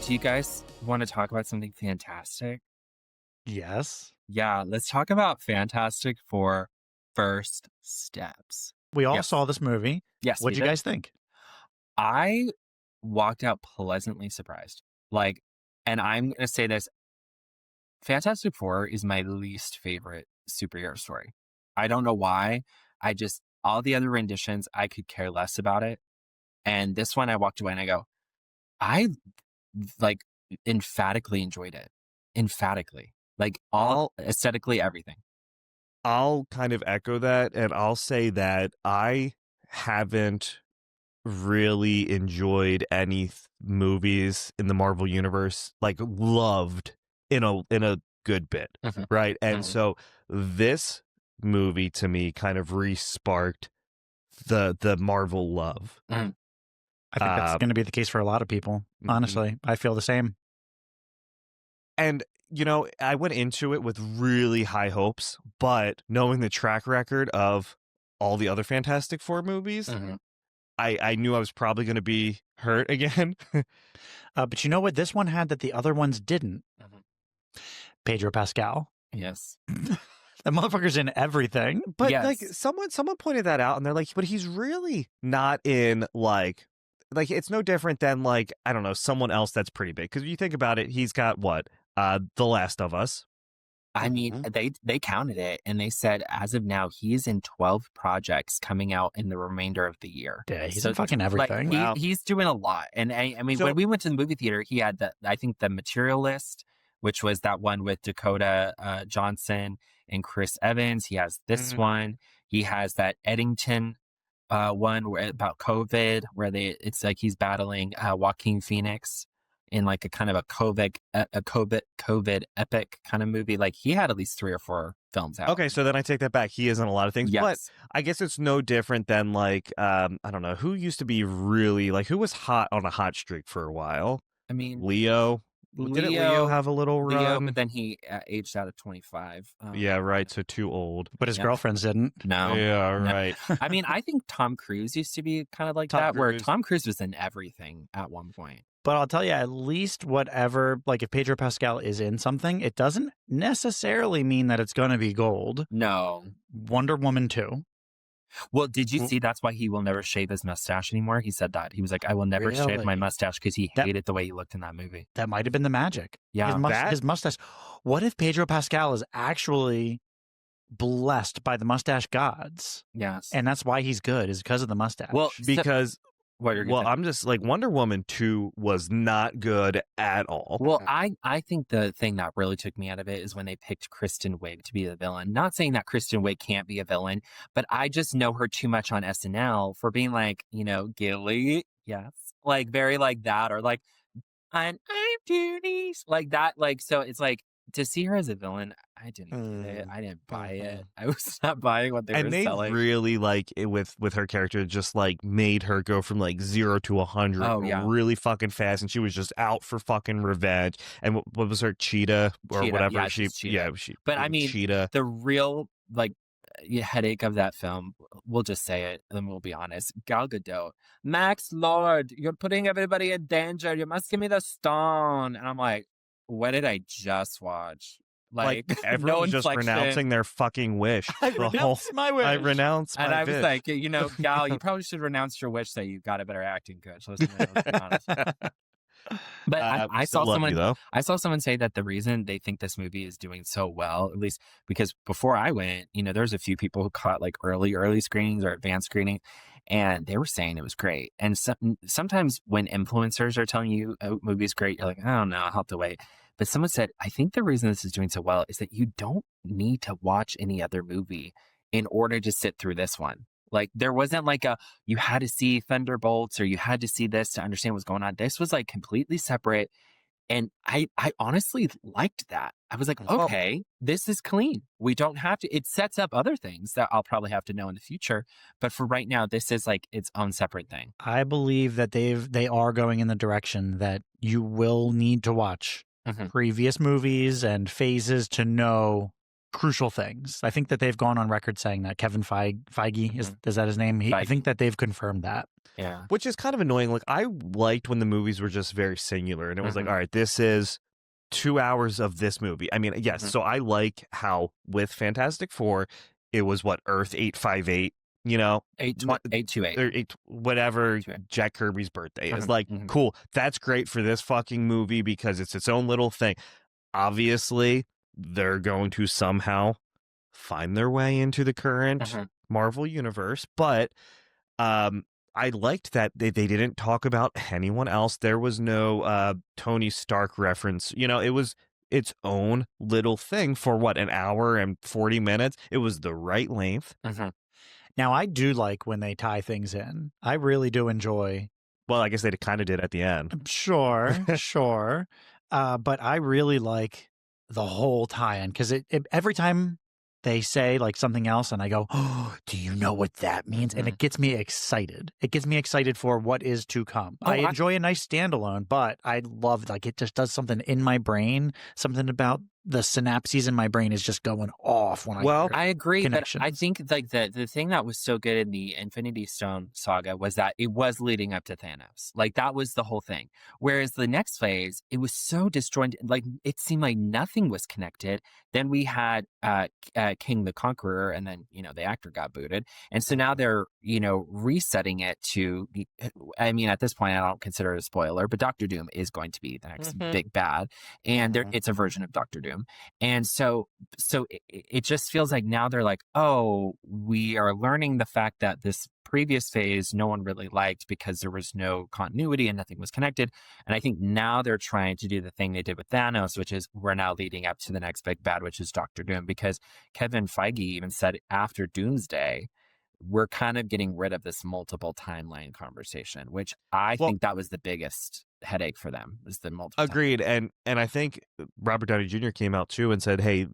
Do you guys want to talk about something fantastic? Yes. Yeah, let's talk about Fantastic Four First Steps. We all Yes. saw this movie. Yes, What'd we you did. guys think? I walked out pleasantly surprised. Like, and I'm going to say this, Fantastic Four is my least favorite superhero story. I don't know why. All the other renditions, I could care less about it. And this one, I walked away and I go, I like emphatically enjoyed it. Emphatically. Like all aesthetically, everything. I'll kind of echo that, and I'll say that I haven't really enjoyed any movies in the Marvel universe, like loved in a good bit, right? And so this movie to me kind of re-sparked the Marvel love. I think that's going to be the case for a lot of people. Honestly, I feel the same. And I went into it with really high hopes, but knowing the track record of all the other Fantastic Four movies, I knew I was probably going to be hurt again. But you know what this one had that the other ones didn't? Pedro Pascal. Yes. The motherfucker's in everything. But like someone pointed that out, and they're like, but he's really not in like it's no different than like, I don't know, someone else that's pretty big. Because if you think about it, he's got what? The Last of Us. I mean, they counted it and they said as of now, he's in 12 projects coming out in the remainder of the year. Yeah, he's in fucking everything. He's doing a lot. And I mean, when we went to the movie theater, he had I think the Materialist, which was that one with Dakota Johnson and Chris Evans. He has this one. He has that Eddington one about COVID, where it's like he's battling Joaquin Phoenix in like a kind of a COVID epic kind of movie. Like he had at least 3 or 4 films out. Okay, so then I take that back. He is in a lot of things. Yes. But I guess it's no different than like I don't know, who used to be really like, who was hot on a hot streak for a while? I mean, Leo. Didn't Leo have a little run? Leo, but then he aged out of 25. Yeah, right. So too old. But his girlfriends didn't. No. Yeah, right. I mean, I think Tom Cruise used to be kind of like where Tom Cruise was in everything at one point. But I'll tell you, at least whatever, like if Pedro Pascal is in something, it doesn't necessarily mean that it's going to be gold. No. Wonder Woman 2. Well, did you see that's why he will never shave his mustache anymore? He said that. He was like, I will never shave my mustache because he hated the way he looked in that movie. That might have been the magic. Yeah. His mustache. What if Pedro Pascal is actually blessed by the mustache gods? Yes. And that's why he's good, is because of the mustache. Well, because... I'm just like, Wonder Woman 2 was not good at all. Well, I think the thing that really took me out of it is when they picked Kristen Wiig to be the villain. Not saying that Kristen Wiig can't be a villain, but I just know her too much on SNL for being like, Gilly, yes, like very like that, or like, I'm Denise, like that. Like, so it's like, to see her as a villain, I didn't get it. I didn't buy it. I was not buying what they were selling. And they really, like, with her character, just, like, made her go from, like, 0 to 100 really fucking fast, and she was just out for fucking revenge. And what was her, Cheetah? Or whatever. Yeah, but I mean, Cheetah. The real, like, headache of that film, we'll just say it, and we'll be honest. Gal Gadot, Max Lord, you're putting everybody in danger. You must give me the stone. And I'm like, what did I just watch? Like everyone's just renouncing their fucking wish. I renounce my wish. I renounce my wish. And I was like, Gal, you probably should renounce your wish that you got a better acting coach. Let's be honest. But I saw someone say that the reason they think this movie is doing so well, at least because before I went, there's a few people who caught like early screenings or advanced screening, and they were saying it was great. And sometimes when influencers are telling you a movie's great, you're like, I don't know, I'll have to wait. But someone said, I think the reason this is doing so well is that you don't need to watch any other movie in order to sit through this one. Like, there wasn't like you had to see Thunderbolts or you had to see this to understand what's going on. This was like completely separate. And I honestly liked that. I was like, okay, this is clean. We don't have to, it sets up other things that I'll probably have to know in the future. But for right now, this is like its own separate thing. I believe that they are going in the direction that you will need to watch previous movies and phases to know crucial things. I think that they've gone on record saying that. Kevin Feige, is that his name? I think that they've confirmed that. Yeah. Which is kind of annoying. Like, I liked when the movies were just very singular and it was like, all right, this is 2 hours of this movie. I mean, yes. So I like how with Fantastic Four, it was what, Earth 858, 828 or whatever Jack Kirby's birthday is. Like, cool. That's great for this fucking movie because it's its own little thing. Obviously, they're going to somehow find their way into the current Marvel universe, but I liked that they didn't talk about anyone else. There was no Tony Stark reference. It was its own little thing for what, an hour and 40 minutes. It was the right length. Now, I do like when they tie things in. I really do enjoy. Well, I guess they kind of did at the end. Sure. But I really like the whole tie-in because every time they say like something else and I go, oh, do you know what that means? And it gets me excited. It gets me excited for what is to come. I enjoy a nice standalone, but I love, like, it just does something in my brain. Something about the synapses in my brain is just going off when I agree, but I think like the thing that was so good in the Infinity Stone saga was that it was leading up to Thanos. Like, that was the whole thing. Whereas the next phase, it was so disjointed. Like, it seemed like nothing was connected. Then we had King the Conqueror, and then the actor got booted, and so now they're resetting it to. I mean, at this point, I don't consider it a spoiler, but Doctor Doom is going to be the next big bad, and it's a version of Doctor Doom. And so it just feels like now they're like, oh, we are learning the fact that this previous phase no one really liked because there was no continuity and nothing was connected. And I think now they're trying to do the thing they did with Thanos, which is we're now leading up to the next big bad, which is Doctor Doom, because Kevin Feige even said after Doomsday, we're kind of getting rid of this multiple timeline conversation, which I think that was the biggest headache for them, is the multiple. Agreed. timeline. And I think Robert Downey Jr. came out too and said, hey,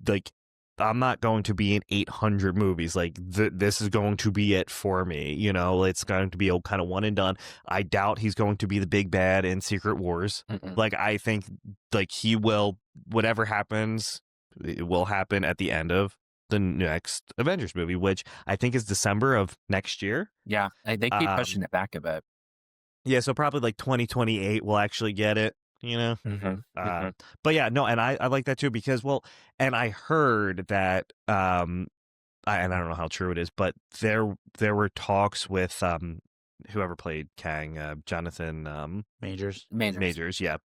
like, I'm not going to be in 800 movies. Like, this is going to be it for me. It's going to be a kind of one and done. I doubt he's going to be the big bad in Secret Wars. Like, I think like he will, whatever happens, it will happen at the end of the next Avengers movie, which I think is December of next year. Yeah, they keep pushing it back a bit. Yeah, so probably like 2028 we'll actually get it, But yeah, no, and I like that too because, and I heard that, and I don't know how true it is, but there were talks with whoever played Kang, Jonathan Majors, yeah,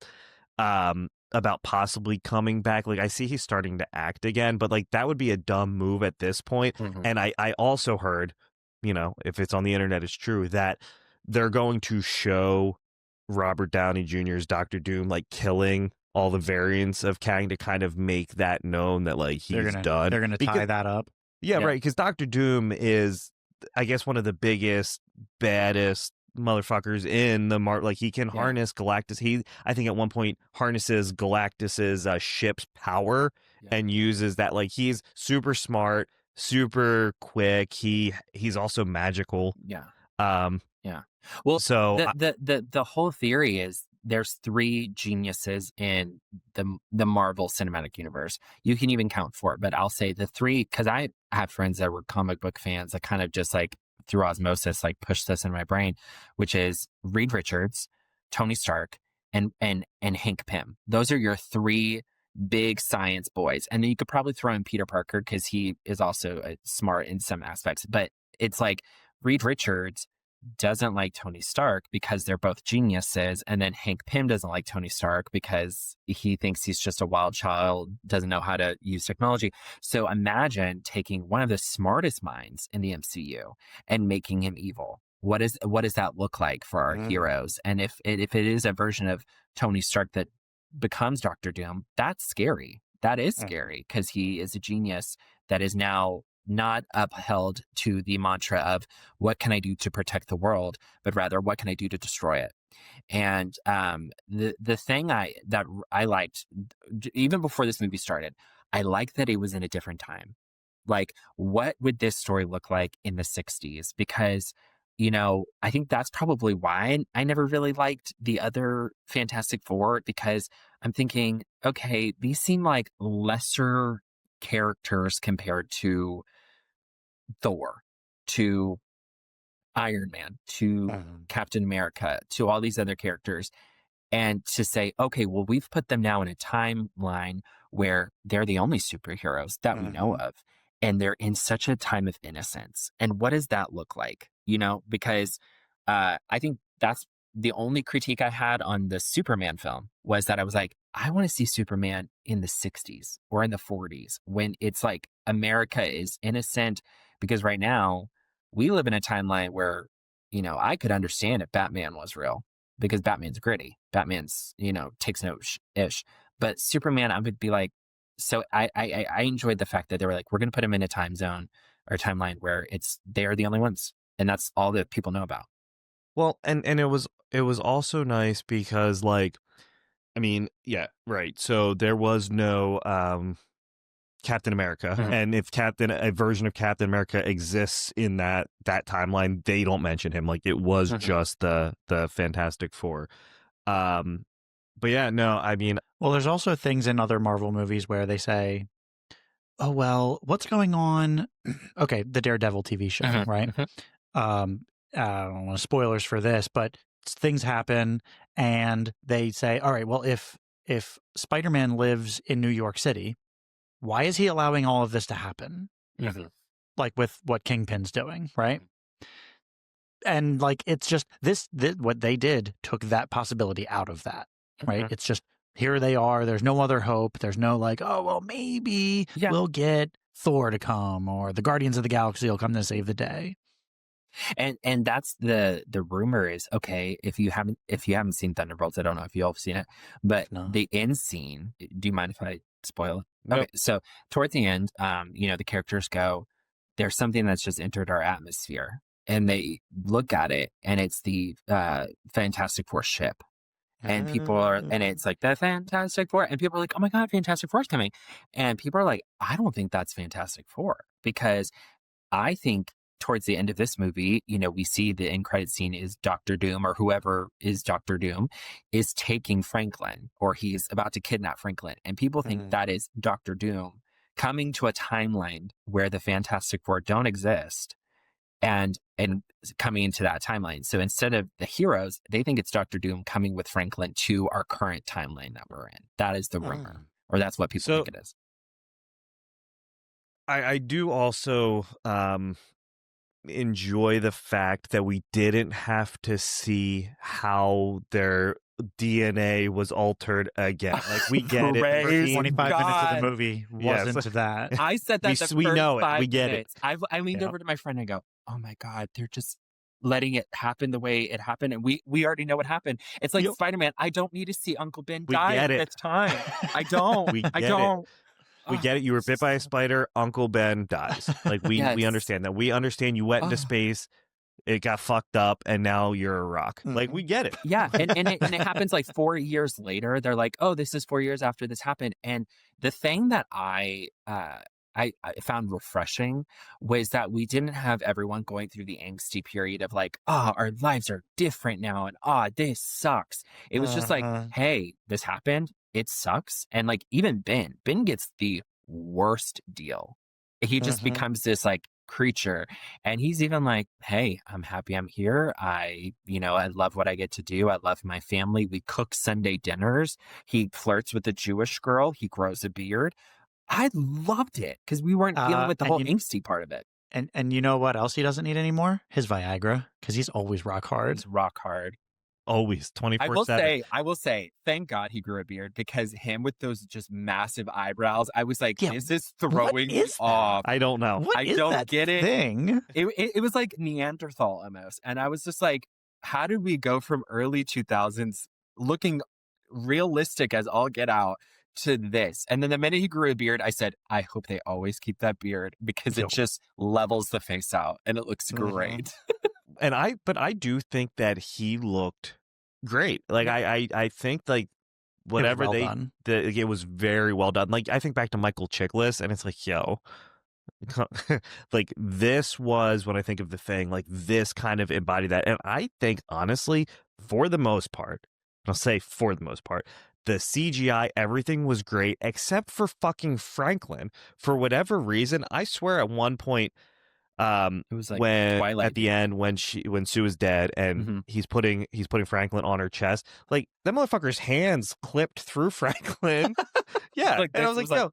about possibly coming back. Like, I see he's starting to act again, but like that would be a dumb move at this point. And I also heard, if it's on the internet, it's true that they're going to show Robert Downey Jr.'s Doctor Doom like killing all the variants of Kang to kind of make that known that like he's done. They're gonna tie that up. Yeah, right. Because Doctor Doom is, I guess, one of the biggest, baddest motherfuckers in the Like, he can harness Galactus. I think at one point harnesses Galactus's ship's power and uses that. Like, he's super smart, super quick. He's also magical. Well, so the whole theory is there's 3 geniuses in the Marvel Cinematic Universe. You can even count 4, but I'll say the 3 because I have friends that were comic book fans that kind of just like through osmosis like pushed this in my brain, which is Reed Richards, Tony Stark, and Hank Pym. Those are your 3 big science boys, and then you could probably throw in Peter Parker because he is also smart in some aspects. But it's like Reed Richards doesn't like Tony Stark because they're both geniuses, and then Hank Pym doesn't like Tony Stark because he thinks he's just a wild child, doesn't know how to use technology. So imagine taking one of the smartest minds in the MCU and making him evil. What does that look like for our heroes? And if it is a version of Tony Stark that becomes Doctor Doom, that's scary. That is scary because he is a genius that is now not upheld to the mantra of what can I do to protect the world, but rather what can I do to destroy it. And the thing that I liked even before this movie started, I liked that it was in a different time. Like, what would this story look like in the 60s? Because I think that's probably why I never really liked the other Fantastic Four, because I'm thinking, okay, these seem like lesser characters compared to Thor, to Iron Man, to Captain America, to all these other characters, and to say, okay, well, we've put them now in a timeline where they're the only superheroes that we know of. And they're in such a time of innocence. And what does that look like? Because I think that's the only critique I had on the Superman film was that I was like, I want to see Superman in the 60s or in the 40s when it's like America is innocent. Because right now we live in a timeline where, I could understand if Batman was real because Batman's gritty. Batman's, takes no ish. But Superman, I would be like, so I enjoyed the fact that they were like, we're going to put him in a time zone or timeline where they're the only ones. And that's all that people know about. Well, and it was also nice because yeah, right. So there was no Captain America. And if a version of Captain America exists in that timeline, they don't mention him. Like it was just the Fantastic Four. But yeah, no, I mean, well, there's also things in other Marvel movies where they say, oh, well, what's going on? Okay, the Daredevil TV show, right? I don't want spoilers for this, but things happen and they say, all right, well, if Spider-Man lives in New York City, why is he allowing all of this to happen? Like with what Kingpin's doing, right? And like, it's just what they did took that possibility out of that, right? It's just, here they are. There's no other hope. There's no like, oh, well, maybe we'll get Thor to come or the Guardians of the Galaxy will come to save the day. And that's the rumor is, okay, if you haven't seen Thunderbolts, I don't know if you all have seen it, but the end scene, do you mind if I spoil it? Nope. Okay, so toward the end, the characters go, there's something that's just entered our atmosphere. And they look at it and it's the Fantastic Four ship. And people are, and it's like the Fantastic Four. And people are like, oh my God, Fantastic Four is coming. And people are like, I don't think that's Fantastic Four. Because I think towards the end of this movie, we see the end credit scene is Dr. Doom or whoever is Dr. Doom is taking Franklin or he's about to kidnap Franklin. And people think that is Dr. Doom coming to a timeline where the Fantastic Four don't exist and coming into that timeline. So instead of the heroes, they think it's Dr. Doom coming with Franklin to our current timeline that we're in. That is the rumor, or that's what people think it is. I do also enjoy the fact that we didn't have to see how their DNA was altered again. Like we get it. 25 minutes of the movie wasn't that. I said that we know it. We get minutes. I leaned over to my friend and go, "Oh my God, they're just letting it happen the way it happened, and we already know what happened." It's like Spider-Man. I don't need to see Uncle Ben die at this time. I don't. I don't. We get it. You were bit by a spider. Uncle Ben dies. Like we understand that. We understand you went into space. It got fucked up, and now you're a rock. Like we get it. Yeah, and it happens like 4 years later. They're like, "Oh, this is 4 years after this happened." And the thing that I found refreshing was that we didn't have everyone going through the angsty period of like, our lives are different now, and this sucks. It was just like, hey, this happened. It sucks. And like even Ben gets the worst deal. He just becomes this like creature, and he's even like, hey, I'm happy I'm here. I love what I get to do. I love my family. We cook Sunday dinners. He flirts with a Jewish girl. He grows a beard. I loved it because we weren't dealing with the whole angsty part of it. And you know what else he doesn't need anymore? His Viagra, because he's always rock hard. He's rock hard. Always 24/7. I will say, thank God he grew a beard, because him with those just massive eyebrows, I was like, this is throwing me off. I don't know. I don't get it. Thing? It was like Neanderthal almost. And I was just like, how did we go from early 2000s looking realistic as all get out to this? And then the minute he grew a beard, I said, I hope they always keep that beard, because it just levels the face out and it looks great. And I do think that he looked great. Like I think like whatever it was very well done. Like I think back to Michael Chiklis, and it's like, yo, like this was when I think of The Thing, like this kind of embodied that. And I think honestly, for the most part, I'll say for the most part, the CGI, everything was great except for fucking Franklin. For whatever reason, I swear at one point, it was like when Twilight at the end when Sue is dead and he's putting Franklin on her chest, like that motherfucker's hands clipped through Franklin. Yeah, like, and I was like, yo.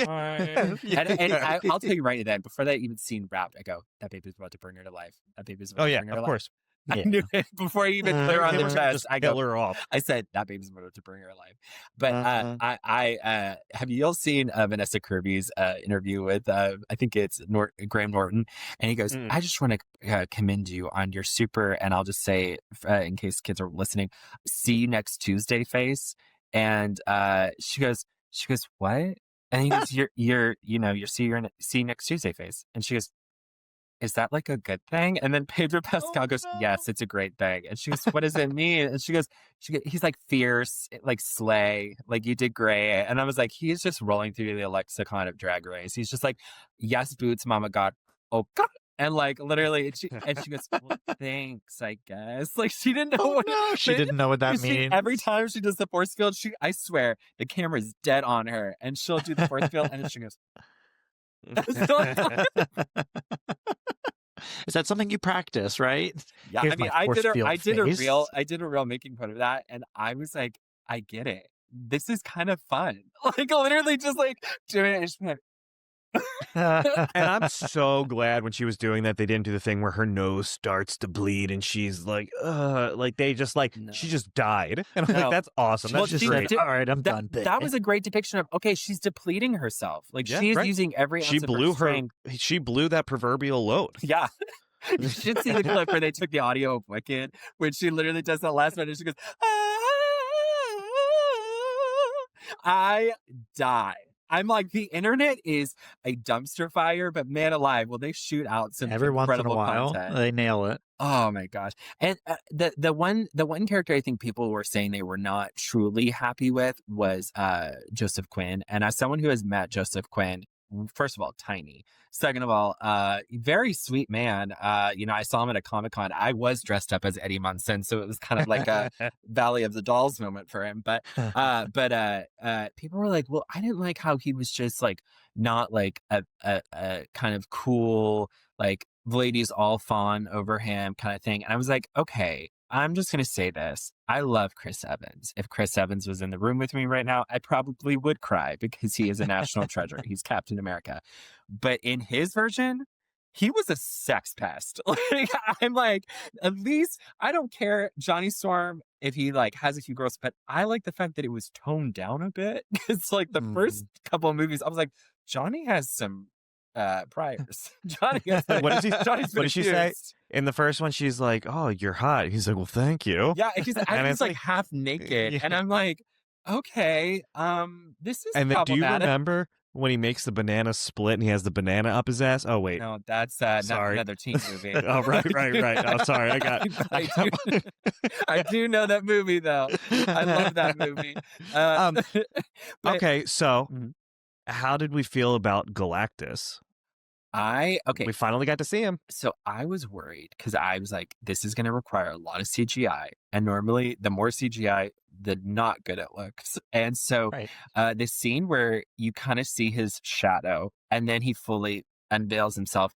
And I'll tell you right then, before that even scene wrapped, I go, that baby's about to bring her to life. That baby's about to bring her to life. Of course. I knew it before I even put her on the chest. I kill her off. I said that baby's about to bring her alive. But I have you all seen Vanessa Kirby's interview with I think it's Graham Norton, and he goes, I just want to commend you on your super, and I'll just say in case kids are listening, see you next Tuesday face. And she goes what? And he goes, you're see you next Tuesday face. And she goes, is that like a good thing? And then Pedro Pascal goes, yes, it's a great thing. And she goes, what does it mean? And she goes, he's like fierce, like slay, like you did great. And I was like, he's just rolling through the lexicon of Drag Race. He's just like, yes, boots, mama god, oh god. And like literally, she goes, well, thanks, I guess. Like she didn't know she didn't know what that means. Every time she does the force field, I swear the camera's dead on her, and she'll do the force field, and then she goes. Is that something you practice, right? Yeah, Here's I mean, I did a reel making fun of that, and I was like, I get it. This is kind of fun. Like literally, just like doing it. And just like, and I'm so glad when she was doing that they didn't do the thing where her nose starts to bleed and she's like they just like she just died, and I'm like, that's awesome. That's just great. All right, I'm done. That was a great depiction of she's depleting herself. Like she's using every ounce of her strength. She blew that proverbial load. Yeah. You should see the clip where they took the audio of Wicked, when she literally does that last one and she goes, I die. I'm like, the internet is a dumpster fire, but man alive, will they shoot out some every once in a while content. They nail it. Oh my gosh. And the one character I think people were saying they were not truly happy with was Joseph Quinn. And as someone who has met Joseph Quinn, first of all, tiny. Second of all, very sweet man. I saw him at a Comic-Con. I was dressed up as Eddie Munson, so it was kind of like a Valley of the Dolls moment for him. But people were like, well, I didn't like how he was just like not like a kind of cool, like ladies all fawn over him kind of thing. And I was like, okay, I'm just going to say this. I love Chris Evans. If Chris Evans was in the room with me right now, I probably would cry because he is a national treasure. He's Captain America. But in his version, he was a sex pest. Like, I'm like, at least I don't care, Johnny Storm, if he like has a few girls, but I like the fact that it was toned down a bit. It's like the first couple of movies, I was like, Johnny has some priors. Johnny has what does she say? In the first one, she's like, "Oh, you're hot." He's like, "Well, thank you." Yeah, he's like half naked, and I'm like, "Okay, this is." And then, do you remember when he makes the banana split and he has the banana up his ass? Oh wait, no, that's not another teen movie. Oh right. Oh, sorry, I do know that movie though. I love that movie. Okay, so how did we feel about Galactus? We finally got to see him. So I was worried because I was like, this is going to require a lot of CGI. And normally the more CGI, the not good it looks. And so the scene where you kind of see his shadow and then he fully unveils himself,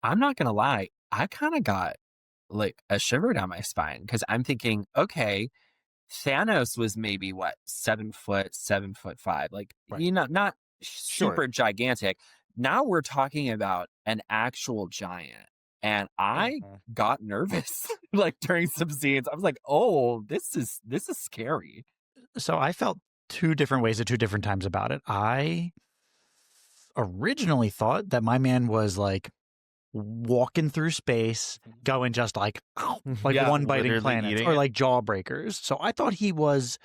I'm not going to lie, I kind of got like a shiver down my spine because I'm thinking, okay, Thanos was maybe 7 foot, 7'5", like, not super gigantic. Now we're talking about an actual giant. And I got nervous like during some scenes. I was like, oh, this is scary. So I felt two different ways at two different times about it. I originally thought that my man was like walking through space, going just like one biting planets or like jawbreakers. So I thought he was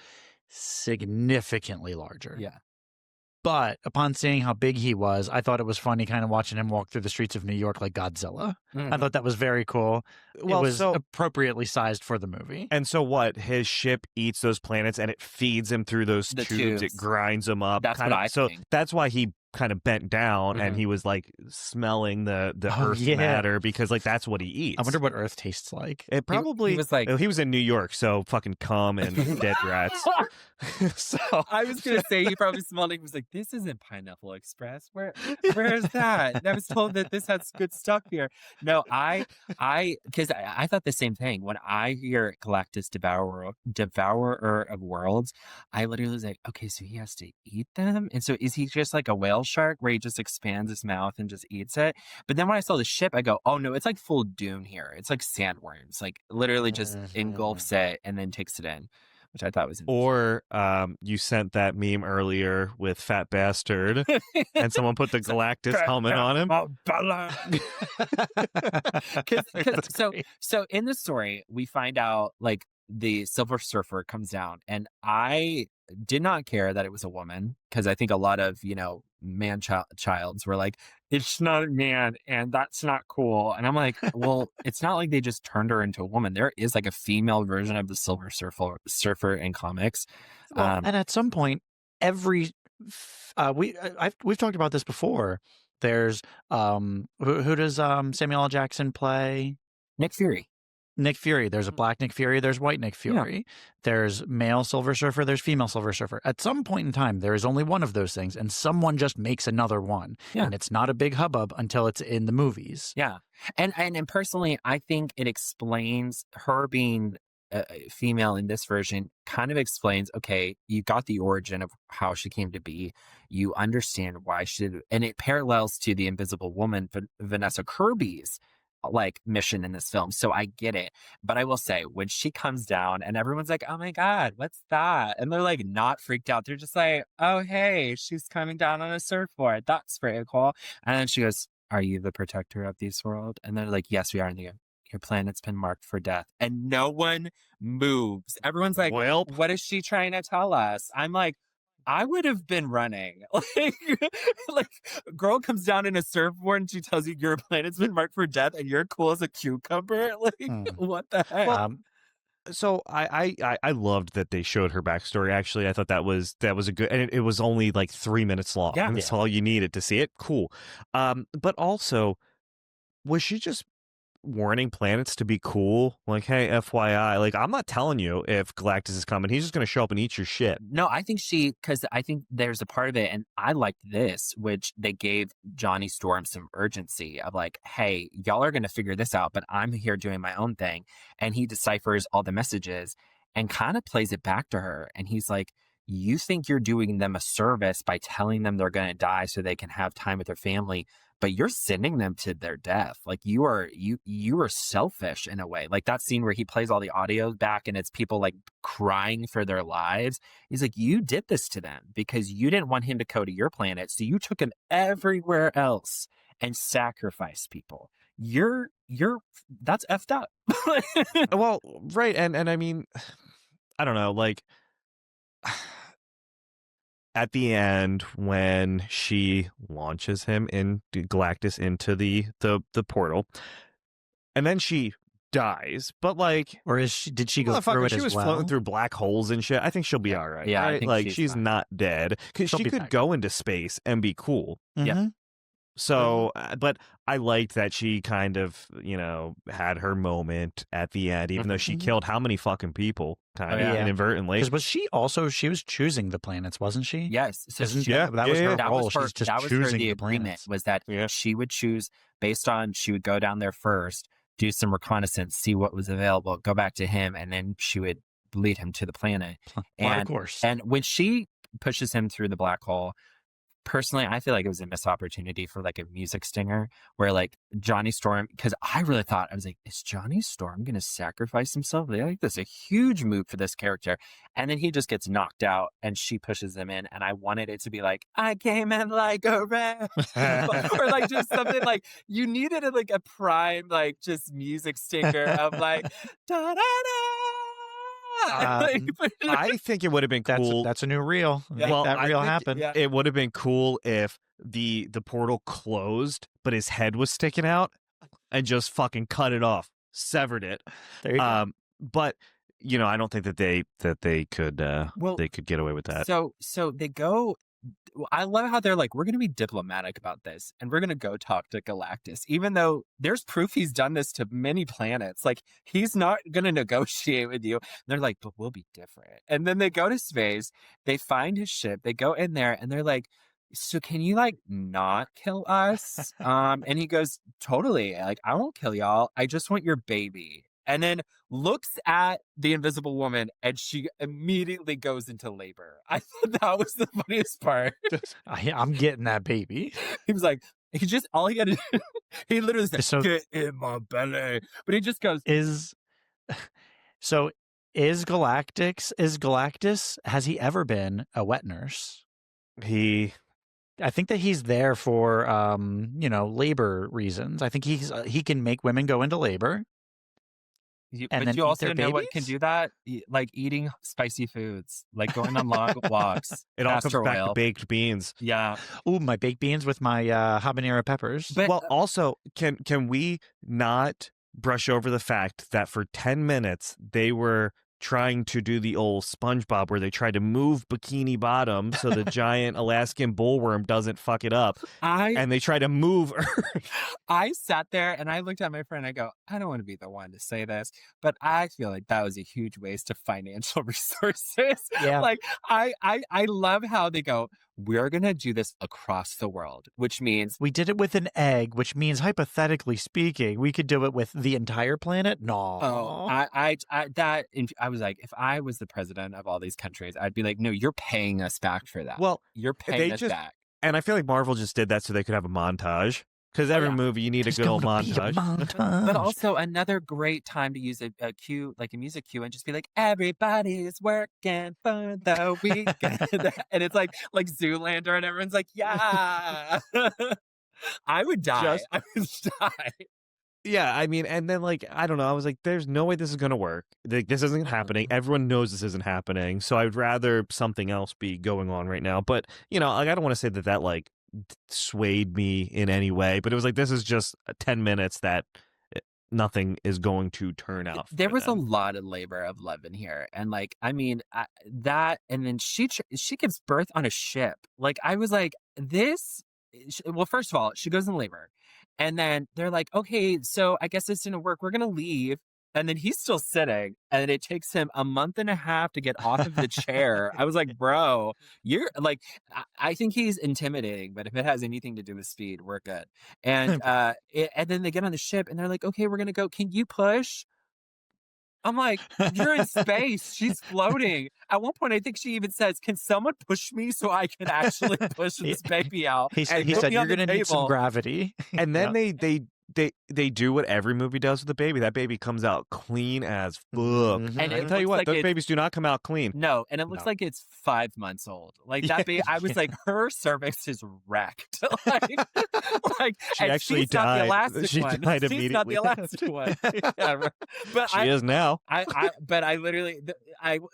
significantly larger. Yeah. But upon seeing how big he was, I thought it was funny kind of watching him walk through the streets of New York like Godzilla. I thought that was very cool. Well, it was appropriately sized for the movie. And so what? His ship eats those planets and it feeds him through those tubes. It grinds them up. That's what I think. That's why he kind of bent down and he was like smelling the earth matter because like that's what he eats. I wonder what earth tastes like. It probably he was like, he was in New York, so fucking cum and dead rats. So I was gonna say he probably smelled it. He was like, "This isn't Pineapple Express. Where is that? I was told that this has good stuff here." No, because I thought the same thing when I hear Galactus devourer of worlds. I literally was like, okay, so he has to eat them, and so is he just like a whale shark where he just expands his mouth and just eats it? But then when I saw the ship, I go, oh no, it's like full Dune here. It's like sandworms, like literally just engulfs it and then takes it in, which I thought was interesting. Or you sent that meme earlier with Fat Bastard and someone put the Galactus helmet on him. So in the story, we find out like the Silver Surfer comes down, and I did not care that it was a woman because I think a lot of, man-childs were like, it's not a man and that's not cool. And I'm like, well, it's not like they just turned her into a woman. There is like a female version of the Silver Surfer in comics. Well, and at some point, we've talked about this before. There's who does Samuel L. Jackson play? Nick Fury. There's a black Nick Fury. There's white Nick Fury. Yeah. There's male Silver Surfer. There's female Silver Surfer. At some point in time, there is only one of those things, and someone just makes another one. Yeah. And it's not a big hubbub until it's in the movies. Yeah. And personally, I think it explains her being female in this version kind of explains, okay, you got the origin of how she came to be. You understand why she did, and it parallels to the Invisible Woman, Vanessa Kirby's like mission in this film. So I get it. But I will say, when she comes down and everyone's like, oh my God, what's that? And they're like not freaked out. They're just like, oh, hey, she's coming down on a surfboard. That's pretty cool. And then she goes, are you the protector of this world? And they're like, yes, we are. And they go, your planet's been marked for death. And no one moves. Everyone's like, well, what is she trying to tell us? I'm like, I would have been running. Like, girl comes down in a surfboard and she tells you your planet's been marked for death and you're cool as a cucumber. Like, what the heck? Well, so I loved that they showed her backstory. Actually, I thought that was a good, and it was only like 3 minutes long. Yeah, that's all you needed to see it. Cool. But also, was she just warning planets to be cool? Like, hey, FYI, like, I'm not telling you if Galactus is coming. He's just going to show up and eat your shit. No, I think because I think there's a part of it, and I liked this, which they gave Johnny Storm some urgency of like, hey, y'all are going to figure this out, but I'm here doing my own thing. And he deciphers all the messages and kind of plays it back to her. And he's like, you think you're doing them a service by telling them they're going to die so they can have time with their family, but you're sending them to their death. Like, you are selfish in a way. Like that scene where he plays all the audio back and it's people like crying for their lives. He's like, you did this to them because you didn't want him to go to your planet. So you took him everywhere else and sacrificed people. That's effed up. Well, right. And I mean, I don't know, like, at the end, when she launches him in Galactus into the portal, and then she dies, but like, or did she go through it as well? She was floating through black holes and shit. I think she'll be all right. Yeah, right? I think like she's not dead because she could go into space and be cool. Yeah. So, but I liked that she kind of, had her moment at the end, even though she killed how many fucking people inadvertently. Because she was choosing the planets, wasn't she? Yes. So that was her role. She's just choosing the planets. Was that she would choose based on, she would go down there first, do some reconnaissance, see what was available, go back to him, and then she would lead him to the planet. And, of course. And when she pushes him through the black hole, personally, I feel like it was a missed opportunity for like a music stinger where like Johnny Storm, because I really thought, I was like, is Johnny Storm going to sacrifice himself? I think that's a huge move for this character. And then he just gets knocked out and she pushes him in. And I wanted it to be like, I came in like a rat. Or like just something like, you needed like a prime, like just music stinger of like, da da da. I think it would have been cool. That's a new reel. Yeah. Well, that reel happened. Yeah. It would have been cool if the portal closed, but his head was sticking out, and just fucking cut it off, severed it. There you go. But I don't think that they could get away with that. So they go I love how they're like, we're going to be diplomatic about this and we're going to go talk to Galactus, even though there's proof he's done this to many planets. Like, he's not going to negotiate with you. And they're like, but we'll be different. And then they go to space, they find his ship, they go in there and they're like, so can you like not kill us? And he goes, totally. Like, I won't kill y'all. I just want your baby. And then looks at the Invisible Woman and she immediately goes into labor. I thought that was the funniest part. I'm getting that baby. He was like, all he had to do, he literally said, get in my belly. But he just goes, is Galactus, has he ever been a wet nurse? I think that he's there for, labor reasons. I think he can make women go into labor. But you also know what can do that? Like eating spicy foods, like going on long walks. It all comes back to baked beans. Yeah. Ooh, my baked beans with my habanero peppers. But, also, can we not brush over the fact that for 10 minutes they were trying to do the old SpongeBob where they tried to move Bikini Bottom so the giant Alaskan bullworm doesn't fuck it up. And they try to move Earth. I sat there and I looked at my friend. I go, I don't want to be the one to say this, but I feel like that was a huge waste of financial resources. Yeah. Like, I love how they go, we're going to do this across the world, which means we did it with an egg, which means hypothetically speaking, we could do it with the entire planet. No. Oh, I was like, if I was the president of all these countries, I'd be like, no, you're paying us back for that. Well, you're paying us back. And I feel like Marvel just did that so they could have a montage. Because every movie, you need a good old montage. But also another great time to use a cue, like a music cue, and just be like, everybody's working for the weekend. And it's like Zoolander, and everyone's like, yeah. I would die. I would die. Yeah, I mean, and then, like, I don't know. I was like, there's no way this is going to work. Like, this isn't happening. Everyone knows this isn't happening. So I'd rather something else be going on right now. But, like, I don't want to say that, like, swayed me in any way. But it was like, this is just 10 minutes that nothing is going to turn out. There was a lot of labor of love in here. And, like, I mean, that, and then she gives birth on a ship. Like, I was like, well, first of all, she goes in labor. And then they're like, okay, so I guess this didn't work. We're going to leave. And then he's still sitting. And it takes him a month and a half to get off of the chair. I was like, bro, you're like, I think he's intimidating. But if it has anything to do with speed, we're good. And and then they get on the ship and they're like, okay, we're going to go. Can you push? I'm like, you're in space. She's floating. At one point, I think she even says, can someone push me so I can actually push this baby out? He said, you're going to need some gravity. And then they do what every movie does with the baby. That baby comes out clean as fuck. Mm-hmm. And I tell you what, those babies do not come out clean. No, and it looks like it's 5 months old. Like that baby, I was like, her cervix is wrecked. like she actually she's died. Not the elastic she one. died She's immediately. not the elastic one. Yeah, but she is now. But I literally,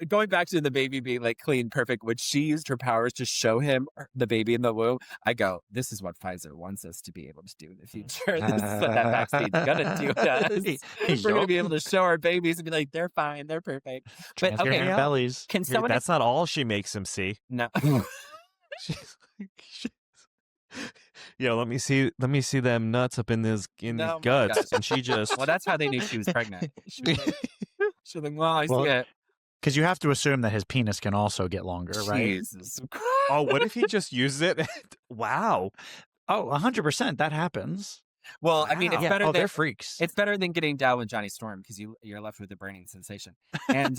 going back to the baby being like clean, perfect. When she used her powers to show him the baby in the womb, I go, this is what Pfizer wants us to be able to do in the future. This is what that vaccine's gonna do to us. We're gonna be able to show our babies and be like, they're fine, they're perfect. But okay, bellies. Can someone? That's not all she makes him see. No. Let me see them nuts up in his guts, and she just. Well, that's how they knew she was pregnant. She's like, well, I see it. Because you have to assume that his penis can also get longer, right? Jesus. Oh, what if he just uses it? Wow. Oh, 100%. That happens. Well, wow. I mean, it's better. They're freaks. It's better than getting down with Johnny Storm because you're left with a burning sensation. And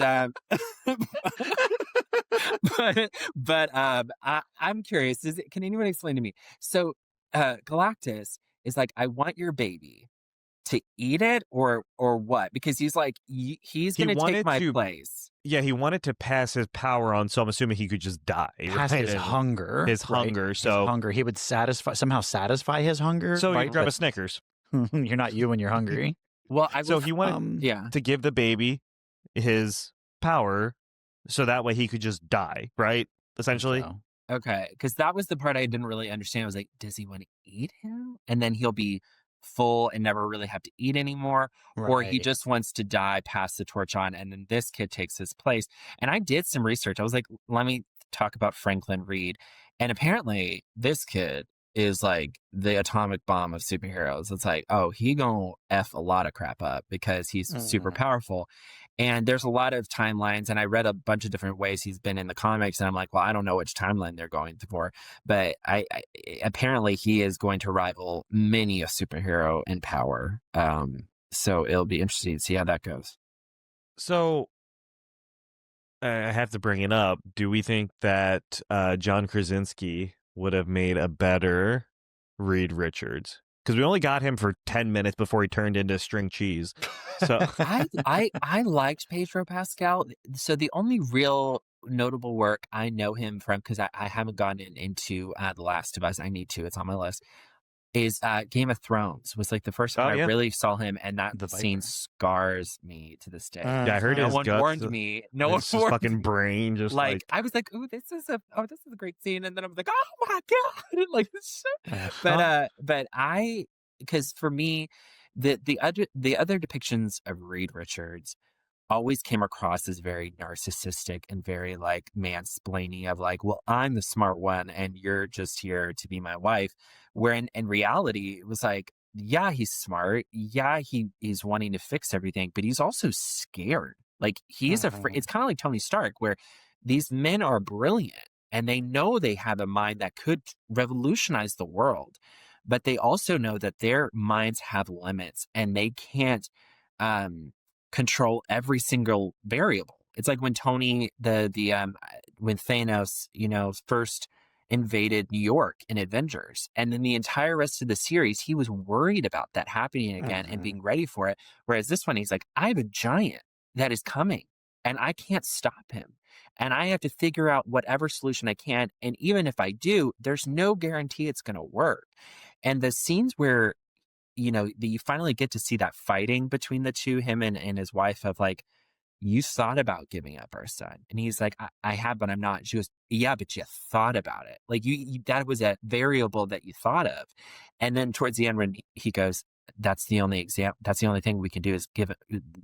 but I'm curious. Can anyone explain to me? So Galactus is like, I want your baby to eat it or what? Because he's like, he's going to take my place. Yeah, he wanted to pass his power on, so I'm assuming he could just die. Pass his hunger. His hunger. So his hunger. He would somehow satisfy his hunger. So you grab a Snickers. You're not you when you're hungry. Well, he wanted to give the baby his power, so that way he could just die, right? Essentially. So. Okay, because that was the part I didn't really understand. I was like, does he want to eat him? And then he'll be full and never really have to eat anymore, or he just wants to die, pass the torch on, and then this kid takes his place. And I did some research. I was like, let me talk about Franklin Reed. And apparently this kid is like the atomic bomb of superheroes. It's like, oh, he gonna F a lot of crap up because he's super powerful. And there's a lot of timelines, and I read a bunch of different ways he's been in the comics, and I'm like, well, I don't know which timeline they're going for, but I apparently he is going to rival many a superhero in power. So it'll be interesting to see how that goes. So I have to bring it up. Do we think that John Krasinski would have made a better Reed Richards? Because we only got him for 10 minutes before he turned into string cheese. So I liked Pedro Pascal. So the only real notable work I know him from, because I haven't gotten into The Last of Us, I need to, it's on my list, is Game of Thrones. Was like the first time I really saw him, and that scene scars me to this day. Yeah, I heard no his one guts, warned me. No one his warned fucking me. brain just like I was like, ooh, this is a great scene, and then I was like, oh my god, like this shit. But because for me, the other depictions of Reed Richards always came across as very narcissistic and very like mansplaining of like, well, I'm the smart one and you're just here to be my wife. Where in reality, it was like, yeah, he's smart. Yeah, he's wanting to fix everything, but he's also scared. Like he's afraid. It's kind of like Tony Stark, where these men are brilliant and they know they have a mind that could revolutionize the world, but they also know that their minds have limits and they can't control every single variable. It's like when Tony when Thanos, first invaded New York in Avengers, and then the entire rest of the series he was worried about that happening again and being ready for it. Whereas this one, he's like, I have a giant that is coming and I can't stop him. And I have to figure out whatever solution I can. And even if I do, there's no guarantee it's going to work. And the scenes where you finally get to see that fighting between the two, him and his wife, of like, you thought about giving up our son. And he's like, I have, but I'm not. She goes, yeah, but you thought about it. Like you that was a variable that you thought of. And then towards the end, when he goes, that's the only thing we can do is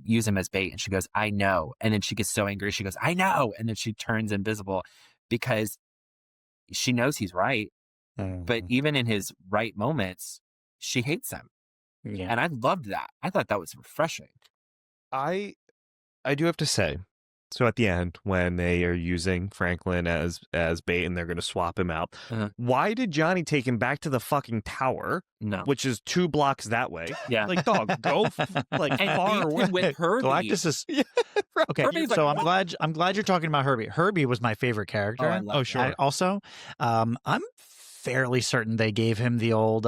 use him as bait. And she goes, I know. And then she gets so angry. She goes, I know. And then she turns invisible because she knows he's right. But even in his right moments, she hates him. Yeah. And I loved that. I thought that was refreshing. I do have to say, so at the end, when they are using Franklin as bait and they're going to swap him out, why did Johnny take him back to the fucking tower? No. Which is 2 blocks that way. Yeah. Like, dog, go like far away. With Herbie. Galactus is... Okay, so I'm glad you're talking about Herbie. Herbie was my favorite character. Oh, sure. Also, I'm fairly certain they gave him the old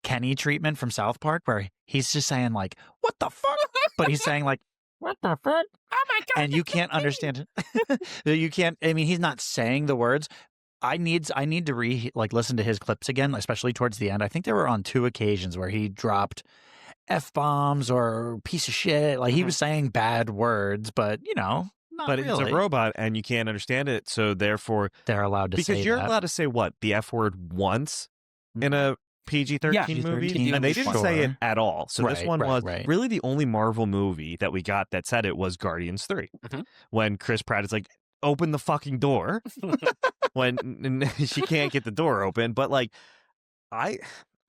Kenny treatment from South Park, where he's just saying like, what the fuck? But he's saying like, what the fuck? Oh my god! And you can't understand it. You can't. I mean, he's not saying the words. I need to listen to his clips again, especially towards the end. I think there were on 2 occasions where he dropped F-bombs or piece of shit. Like he was saying bad words, but not but really. It's a robot and you can't understand it, so therefore they're allowed to say because you're that. allowed to say what, the F word once in a PG-13 movie, and they didn't say it at all. So this one was really the only Marvel movie that we got that said it was Guardians 3. When Chris Pratt is like, open the fucking door, when she can't get the door open. But like, I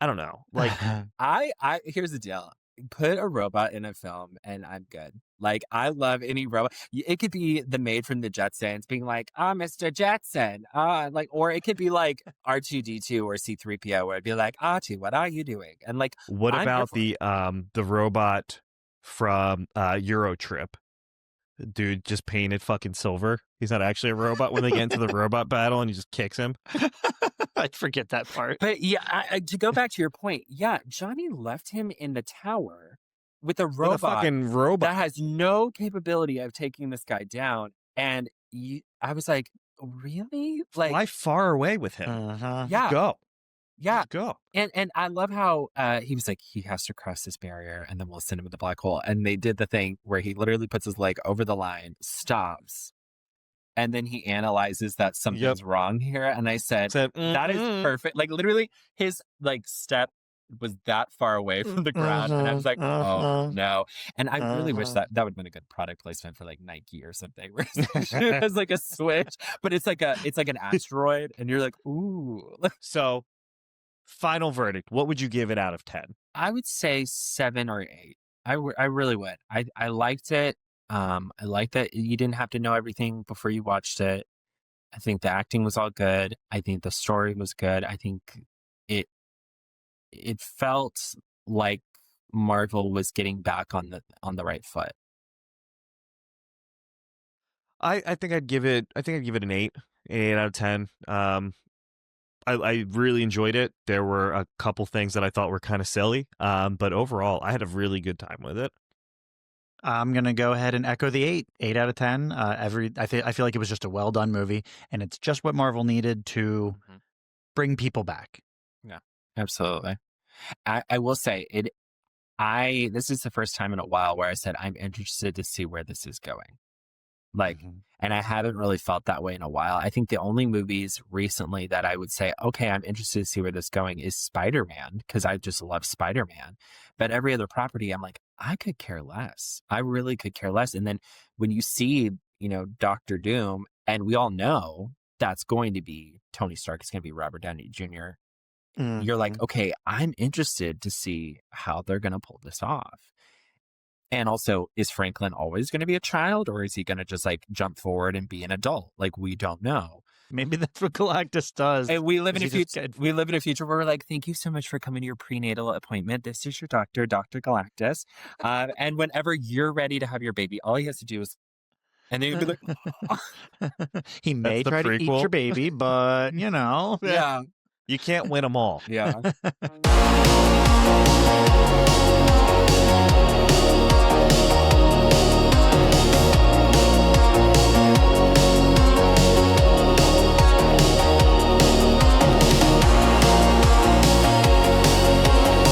don't know. Like, I here's the deal. Put a robot in a film and I'm good. Like, I love any robot. It could be the maid from the Jetsons being like, Mr. Jetson. Or it could be like R2-D2 or C-3PO, where it'd be like, R2, what are you doing? And like, what about the robot from Euro Trip? Dude just painted fucking silver. He's not actually a robot when they get into the robot battle and he just kicks him. I'd forget that part. But yeah, to go back to your point, yeah, Johnny left him in the tower with a robot, with a fucking robot that has no capability of taking this guy down. And I was like, really? Like, fly far away with him. Yeah. Go. Yeah. Just go. And I love how he was like, he has to cross this barrier and then we'll send him to the black hole. And they did the thing where he literally puts his leg over the line, stops, and then he analyzes that something's wrong here. And I said, that is perfect. Like literally his like step was that far away from the ground, and I was like, oh no. And I really wish that would have been a good product placement for like Nike or something, where it was like a switch, but it's like an asteroid, and you're like, ooh. So, final verdict. What would you give it out of 10? I would say 7 or 8. I really would. I liked it. I liked that you didn't have to know everything before you watched it. I think the acting was all good. I think the story was good. I think it felt like Marvel was getting back on the right foot. I think I'd give it an 8 out of 10. I really enjoyed it. There were a couple things that I thought were kind of silly, but overall, I had a really good time with it. I'm gonna go ahead and echo the 8 out of 10. I feel like it was just a well done movie, and it's just what Marvel needed to bring people back. Yeah, absolutely. I will say it. This is the first time in a while where I said I'm interested to see where this is going. And I haven't really felt that way in a while. I think the only movies recently that I would say, okay, I'm interested to see where this is going is Spider-Man, because I just love Spider-Man. But every other property, I'm like, I could care less. I really could care less. And then when you see, Doctor Doom, and we all know that's going to be Tony Stark, it's going to be Robert Downey Jr., you're like, okay, I'm interested to see how they're going to pull this off. And also, is Franklin always going to be a child, or is he going to just like jump forward and be an adult? Like, we don't know. Maybe that's what Galactus does. And we live in a future where we're like, thank you so much for coming to your prenatal appointment. This is your doctor, Dr. Galactus. And whenever you're ready to have your baby, all he has to do is, and then you'd be like, he may try to eat your baby, but yeah, you can't win them all. Yeah.